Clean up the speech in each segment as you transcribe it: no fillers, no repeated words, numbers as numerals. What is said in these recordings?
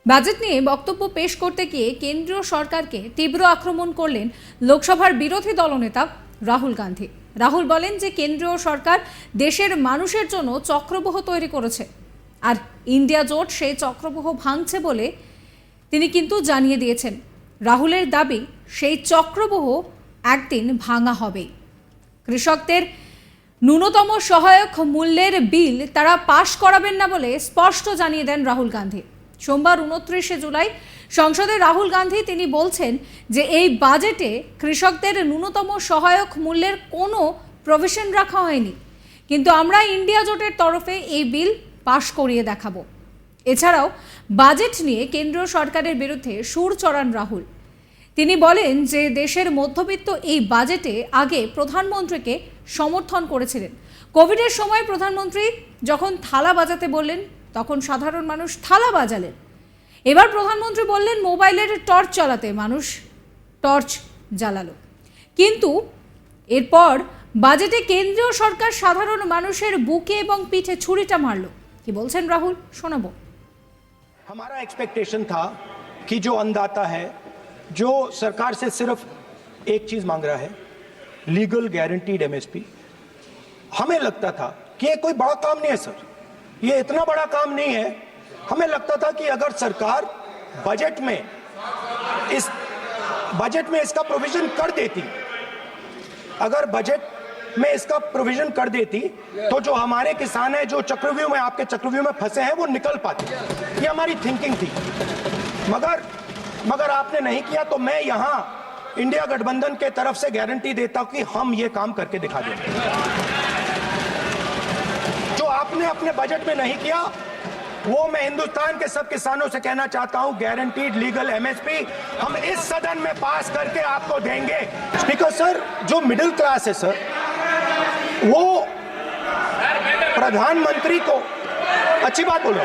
Budget নিয়ে বক্তব্য পেশ করতে গিয়ে কেন্দ্রীয় সরকারকে তীব্র আক্রমণ করলেন লোকসভার বিরোধী দলনেতা রাহুল গান্ধী। রাহুল বলেন যে কেন্দ্রীয় সরকার দেশের মানুষের জন্য চক্রব্যূহ তৈরি করেছে, আর ইন্ডিয়া জোট সেই চক্রব্যূহ ভাঙছে বলে তিনি কিন্তু জানিয়ে দিয়েছেন। রাহুলের দাবি সেই চক্রব্যূহ একদিন ভাঙা হবেই। কৃষকদের ন্যূনতম সহায়ক মূল্যের বিল তারা পাশ করাবেন না বলে স্পষ্ট জানিয়ে দেন রাহুল গান্ধী। সোমবার 29 জুলাই সংসদে রাহুল গান্ধী তিনি বলছেন যে এই বাজেটে কৃষকদের ন্যূনতম সহায়ক মূল্যের কোনো প্রভিশন রাখা হয়নি, কিন্তু আমরা ইন্ডিয়া জোটের তরফে এই বিল পাশ করিয়ে দেখাবো। এছাড়াও বাজেট নিয়ে কেন্দ্রীয় সরকারের বিরুদ্ধে সুর চড়ান রাহুল। তিনি বলেন যে দেশের মধ্যবিত্ত এই বাজেটে আগে প্রধানমন্ত্রীকে সমর্থন করেছিলেন। কোভিডের সময় প্রধানমন্ত্রী যখন থালা বাজাতে বললেন তখন সাধারণ মানুষ থালা বাজালেন। এবার প্রধানমন্ত্রী বললেন মোবাইলের টর্চ চালাতে, মানুষ টর্চ জ্বালালো। কিন্তু এরপর বাজেটে কেন্দ্রীয় সরকার সাধারণ মানুষের বুকে এবং পিঠে ছুরিটা মারলো। কি বলছেন রাহুল, শোনাবো। हमारा एक्सपेक्टेशन था कि जो अन्नदाता है, जो सरकार से सिर्फ एक चीज मांग रहा है, लीगल गारंटीड एमएसपी। हमें लगता था कि ये कोई बड़ा काम नहीं है सर, ये इतना बड़ा काम नहीं है। हमें लगता था कि अगर सरकार बजट में इसका प्रोविजन कर देती, अगर बजट में इसका प्रोविजन कर देती तो जो हमारे किसान हैं जो चक्रव्यूह में, आपके चक्रव्यूह में फंसे हैं, वो निकल पाते। ये हमारी थिंकिंग थी, मगर आपने नहीं किया। तो मैं यहां इंडिया गठबंधन के तरफ से गारंटी देता हूं कि हम ये काम करके दिखा देंगे। जो आपने अपने बजट में नहीं किया वो मैं हिंदुस्तान के सब किसानों से कहना चाहता हूं, गारंटीड लीगल एमएसपी हम इस सदन में पास करके आपको देंगे। स्पीकर सर, जो मिडिल क्लास है सर, वो प्रधानमंत्री को अच्छी बात बोलो।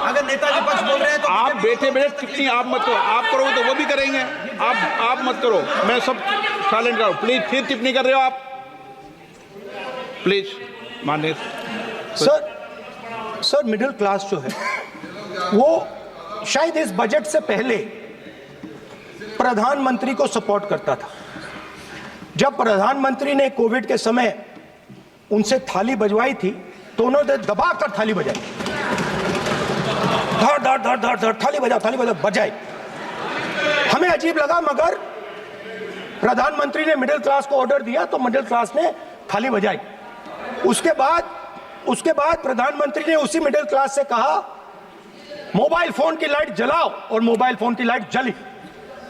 अगर नेताजी पक्ष बोल रहे हैं तो आप बैठे बैठे टिप्पणी आप मत करो, आप करोगे तो वो भी करेंगे। आप मत करो, मैं सब साइलेंट करो प्लीज। फिर टिप्पणी कर रहे हो आप, प्लीज माननीय सर मिडिल क्लास जो है वो शायद इस बजट से पहले प्रधानमंत्री को सपोर्ट करता था। जब प्रधानमंत्री ने कोविड के समय उनसे थाली बजवाई थी तो उन्होंने दबाकर थाली बजाई, धड़ धड़ धड़ धड़ धड़ थाली बजा बजाई। हमें अजीब लगा, मगर प्रधानमंत्री ने मिडिल क्लास को ऑर्डर दिया तो मिडिल क्लास ने थाली बजाई। उसके बाद प्रधानमंत्री ने उसी मिडिल क्लास से कहा मोबाइल फोन की लाइट जलाओ, और मोबाइल फोन की लाइट जली।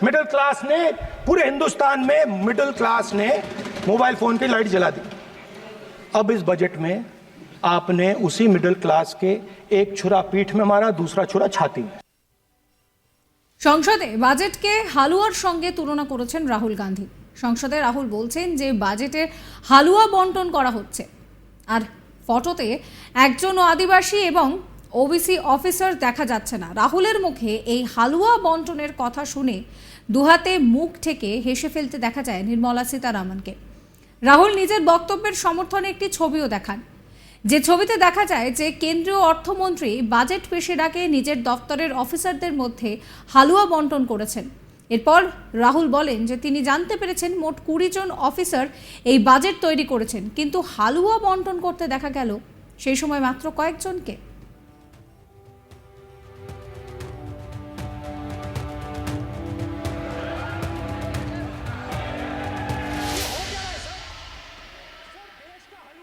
मिडिल क्लास ने, पूरे हिंदुस्तान में मिडिल क्लास ने मोबाइल फोन की लाइट जला दी। अब इस बजट में आपने उसी मिडिल क्लास के एक छुरा पीठ में मारा, दूसरा छुरा छाती में। সংসদে বাজেটকে হালুয়ার সঙ্গে তুলনা করেছেন রাহুল গান্ধী। সংসদে রাহুল বলছেন যে বাজেটের হালুয়া বন্টন করা হচ্ছে, আর ফটোতে একজন আদিবাসী এবং ওবিসি অফিসার দেখা যাচ্ছে না। রাহুলের মুখে এই হালুয়া বন্টনের কথা শুনে দুহাতে মুখ ঠেকে হেসে ফেলতে দেখা যায় নির্মলা সীতারামনকে। রাহুল নিজের বক্তব্যের সমর্থনে একটি ছবিও দেখান, যে ছবিতে দেখা যায় যে কেন্দ্রীয় অর্থমন্ত্রী বাজেট পেশের আগে নিজের দপ্তরের অফিসারদের মধ্যে হালুয়া বন্টন করেছেন। এরপর রাহুল বলেন যে তিনি জানতে পেরেছেন মোট 20 জন অফিসার এই বাজেট তৈরি করেছেন, কিন্তু হালুয়া বন্টন করতে দেখা গেল সেই সময় মাত্র কয়েকজনকে।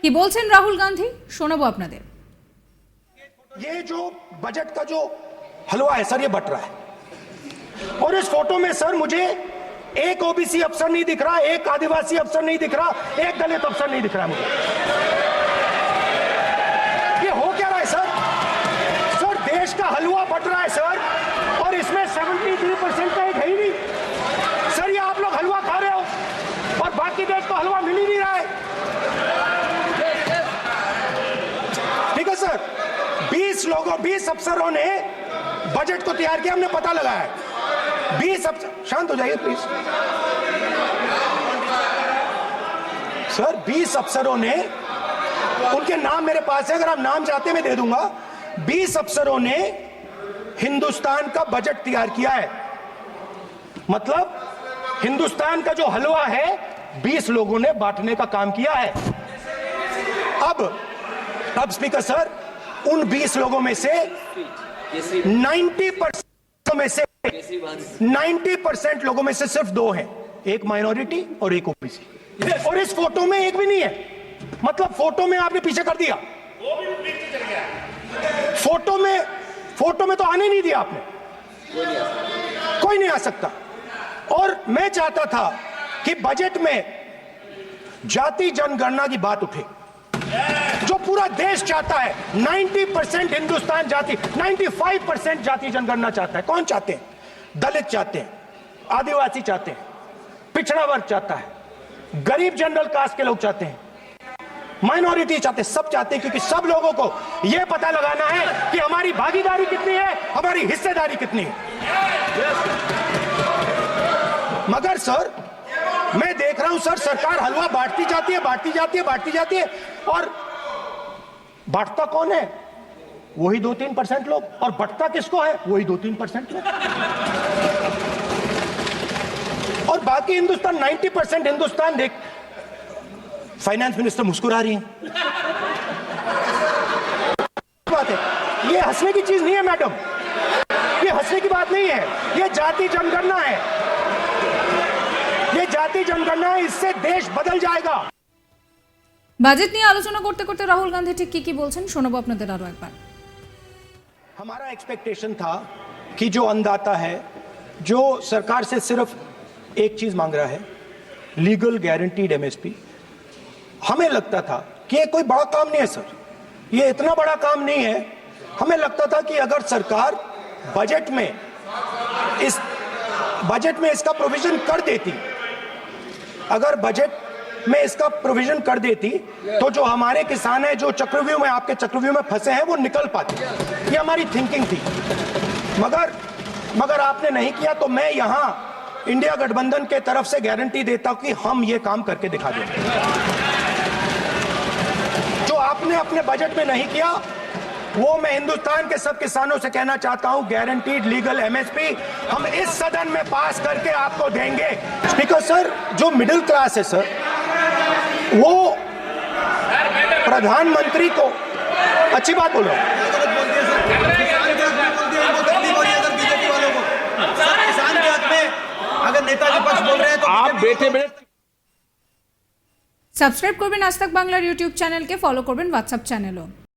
কি বলছেন রাহুল গান্ধী, শোনাবো আপনাদের। ये जो बजट का जो हलवा है सर, ये बट रहा है, और इस फोटो में सर मुझे एक ओबीसी अफसर नहीं दिख रहा, एक आदिवासी अफसर नहीं दिख रहा, एक दलित अफसर नहीं दिख रहा मुझे। ये हो क्या रहा है सर? सर देश का हलवा बट रहा है सर, और इसमें 73% का एक है ही नहीं सर। ये आप लोग हलवा खा रहे हो और बाकी देश को हलवा मिल ही नहीं रहा है। ठीक है सर, 20 अफसरों ने बजट को तैयार किया, हमने पता लगाया है। 20 अफसर, शांत हो जाइए प्लीज सर। 20 अफसरों ने उनके नाम मेरे पास है, अगर आप नाम चाहते मैं दे दूंगा। 20 अफसरों ने हिंदुस्तान का बजट तैयार किया है। मतलब हिंदुस्तान का जो हलवा है 20 लोगों ने बांटने का काम किया है। अब स्पीकर सर, उन 20 लोगों में से 90% लोगों में से सिर्फ 2 हैं, एक माइनॉरिटी और एक ओबीसी। और इस फोटो में एक भी नहीं है। मतलब फोटो में आपने पीछे कर दिया, फोटो में तो आने नहीं दिया आपने, कोई नहीं आ सकता। और मैं चाहता था कि बजट में जाति जनगणना की बात उठे, जो पूरा देश चाहता है। 90% हिंदुस्तान जाति, 95% जाति जनगणना चाहता है। कौन चाहते हैं? दलित चाहते हैं, आदिवासी चाहते हैं, पिछड़ा वर्ग चाहता है, गरीब जनरल कास्ट के लोग चाहते हैं, माइनॉरिटी चाहते हैं, सब चाहते हैं, क्योंकि सब लोगों को यह पता लगाना है कि हमारी भागीदारी कितनी है, हमारी हिस्सेदारी कितनी है। मगर सर, मैं देख रहा हूं सर, सरकार हलवा बांटती जाती है, और बांटता कौन है? वही 2-3% लोग। और बंटता किसको है? वही 2-3% लोग। और बाकी हिंदुस्तान, 90% हिंदुस्तान देख। फाइनेंस मिनिस्टर मुस्कुरा रही हैं। बात है, ये हंसने की चीज नहीं है मैडम, ये हंसने की बात नहीं है, ये जाति जनगणना है, ये जाति जनगणना है। इससे देश बदल जाएगा। বাজেট নিয়ে আলোচনা করতে করতে রাহুল গান্ধী ঠিক কি বলছেন শোনাবো আপনাদের আরো একবার। हमारा एक्सपेक्टेशन था कि जो अन्नदाता है, जो सरकार से सिर्फ एक चीज मांग रहा है, लीगल गारंटीड एमएसपी। हमें लगता था कि ये कोई बड़ा काम नहीं है सर, ये इतना बड़ा काम नहीं है। हमें लगता था कि अगर सरकार बजट में इसका प्रोविजन कर देती, अगर बजट में इसका प्रोविजन कर देती, तो जो हमारे किसान हैं, जो चक्रव्यूह में, आपके चक्रव्यूह में फंसे हैं, वो निकल पाते। ये हमारी थिंकिंग थी। मगर आपने नहीं किया। तो मैं यहां इंडिया गठबंधन के तरफ से गारंटी देता हूं कि हम ये काम करके दिखा देंगे। जो आपने अपने बजट में नहीं किया, वो मैं हिंदुस्तान के सब किसानों से कहना चाहता हूं, गारंटीड लीगल एमएसपी हम इस सदन में पास करके आपको देंगे। स्पीकर सर, जो मिडिल क्लास है सर, वो प्रधानमंत्री को अच्छी बात बोल रहा हूं। किसान के हक में अगर नेता विपक्ष बोल रहे हैं तो आप बैठे সাবস্ক্রাইব করবেন আজ তাক বাংলার ইউটিউব চ্যানেলকে, ফলো করবেন হোয়াটসঅ্যাপ চ্যানেলও।